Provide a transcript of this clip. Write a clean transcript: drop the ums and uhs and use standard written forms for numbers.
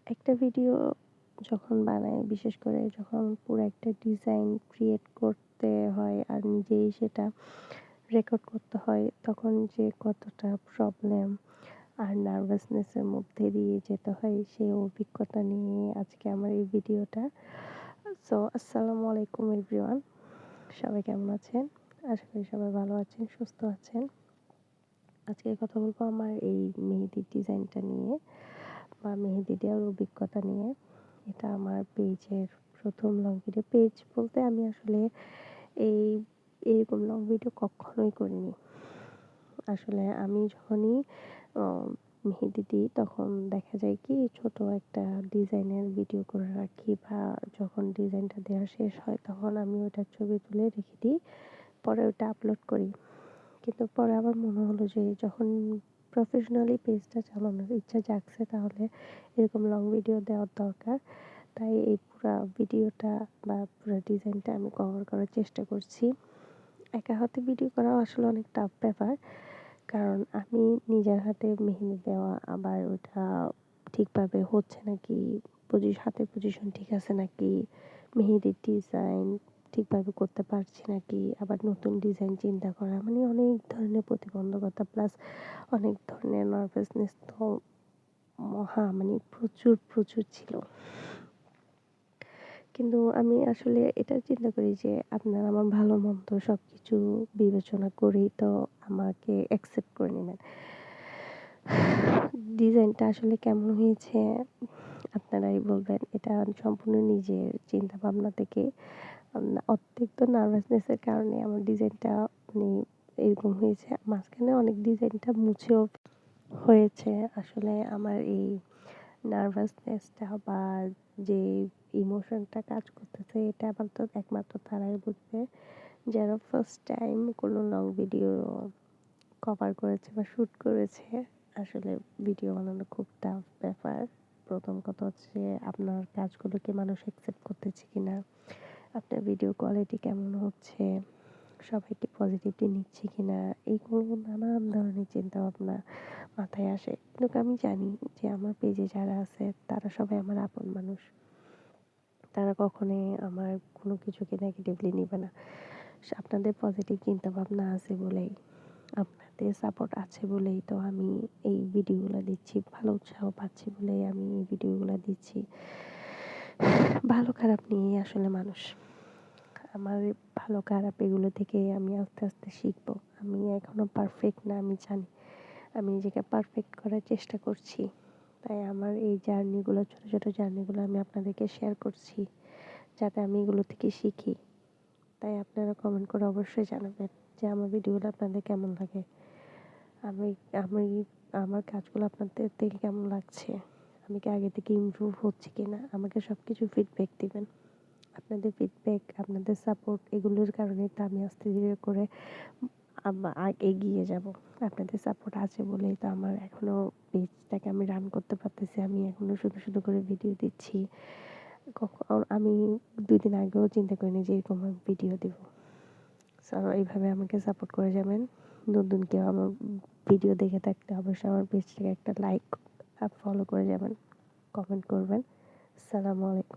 একটা ভিডিও যখন বানাই, বিশেষ করে যখন পুরো একটা ডিজাইন ক্রিয়েট করতে হয় আর নিজেই সেটা রেকর্ড করতে হয়, তখন যে কতটা প্রবলেম আর নার্ভাসনেস এর মধ্যে দিয়ে যেতে হয়, সেই অভিজ্ঞতা নিয়ে আজকে আমার এই ভিডিওটা। সো আসসালামু আলাইকুম এভরিওয়ান, সবাই কেমন আছেন? আশা করি সবাই ভালো আছেন, সুস্থ আছেন। আজকে কথা বলবো আমার এই মেহেদির ডিজাইনটা নিয়ে বা মেহেদি দেওয়ার অভিজ্ঞতা নিয়ে। এটা আমার পেজের প্রথম লং ভিডিও। পেজ বলতে আমি আসলে এই এরকম লং ভিডিও কখনোই করিনি। আসলে আমি যখনই আ মেহেদি দিই, তখন দেখা যায় কি ছোট একটা ডিজাইনের ভিডিও করে রাখি, বা যখন ডিজাইনটা দেওয়া শেষ হয় তখন আমি ওটার ছবি তুলে রেখে দিই। পরে ওটা আপলোড করি। কিন্তু পরে আবার মনে হলো যে যখন প্রফেশনালি পেজটা চালানোর ইচ্ছা জাগছে, তাহলে এরকম লং ভিডিও দেওয়ার দরকার। তাই এই পুরা ভিডিওটা বা পুরা ডিজাইনটা আমি কভার করার চেষ্টা করছি। একা হাতে ভিডিও করাও আসলে অনেক টাফ ব্যাপার। কারণ আমি নিজের হাতে মেহেন্দি দেওয়া, আবার ওটা ঠিকভাবে হচ্ছে নাকি, হাতের পজিশন ঠিক আছে নাকি, মেহেদির ডিজাইন ঠিকভাবে করতে পারছি নাকি, আবার নতুন ডিজাইন চিন্তা করা, মানে অনেক ধরনের প্রতিবন্ধকতা প্লাস অনেক ধরনের নার্ভাসনেস তো মানে প্রচুর ছিল। কিন্তু আমি আসলে এটা চিন্তা করি যে আপনার আমার ভালো মন্দ সবকিছু বিবেচনা করেই তো আমাকে অ্যাকসেপ্ট করে নিবেন। ডিজাইনটা আসলে কেমন হয়েছে আপনারাই বলবেন। এটা সম্পূর্ণ নিজের চিন্তা ভাবনা থেকে, অতিরিক্ত নার্ভাসনেস এর কারণে আমার ডিজাইনটা মানে এরকম হয়েছে। মাঝখানে অনেক ডিজাইনটা মুছেও হয়েছে। আসলে আমার এই নার্ভাসনেসটা বা যে ইমোশনটা কাজ করতেছে, এটা আমার তো একমাত্র তারাই বুঝবে যারা ফার্স্ট টাইম কোনো লং ভিডিও কভার করেছে বা শুট করেছে। আসলে ভিডিও বানানো খুব টাফ ব্যাপার। প্রথম কথা হচ্ছে আপনার কাজগুলোকে মানুষ অ্যাকসেপ্ট করতেছে কিনা, আপনার ভিডিও কোয়ালিটি কেমন হচ্ছে, সবাই কি পজিটিভলি নিচ্ছে কিনা, এইগুলো নানান ধরনের চিন্তাভাবনা মাথায় আসে। কিন্তু আমি জানি যে আমার পেজে যারা আছে তারা সবাই আমার আপন মানুষ। তারা কখনোই আমার কোনো কিছুকে নেগেটিভলি নিবে না। আপনাদের পজিটিভ চিন্তাভাবনা আছে বলেই, আপনাদের সাপোর্ট আছে বলেই তো আমি এই ভিডিওগুলো দিচ্ছি। ভালো উৎসাহ পাচ্ছি বলেই আমি এই ভিডিওগুলো দিচ্ছি। ভালো খারাপ নিয়েই আসলে মানুষ। আমার ভালো খারাপ এগুলো থেকে আমি আস্তে আস্তে শিখবো। আমি এখনো পারফেক্ট না, আমি জানি। আমি নিজেকে পারফেক্ট করার চেষ্টা করছি। তাই আমার এই জার্নিগুলো, ছোট ছোট জার্নিগুলো আমি আপনাদেরকে শেয়ার করছি, যাতে আমি এগুলো থেকে শিখি। তাই আপনারা কমেন্ট করে অবশ্যই জানাবেন যে আমার ভিডিওগুলো আপনাদের কেমন লাগে। আমি আমি আমার কাজগুলো আপনাদের থেকে কেমন লাগছে, আমি কি আগে থেকে ইমপ্রুভ হচ্ছি কিনা, আমাকে সবকিছু ফিডব্যাক দিবেন। আপনাদের ফিডব্যাক, আপনাদের সাপোর্ট, এগুলোর কারণে তো আমি আস্তে ধীরে করে এগিয়ে যাব। আপনাদের সাপোর্ট আছে বলেই তো আমার এখনো পেজটাকে আমি রান করতে পারতেছি। আমি এখনো শুধু করে ভিডিও দিচ্ছি। আমি ২ দিন আগেও চিন্তা করিনি যে এরকম আমি ভিডিও দিব। সো এইভাবে আমাকে সাপোর্ট করে যাবেন। নতুন কেউ আমার ভিডিও দেখে থাকলে অবশ্যই আমার পেজটাকে একটা লাইক আর ফলো করে যাবেন, কমেন্ট করবেন। আসসালামু আলাইকুম।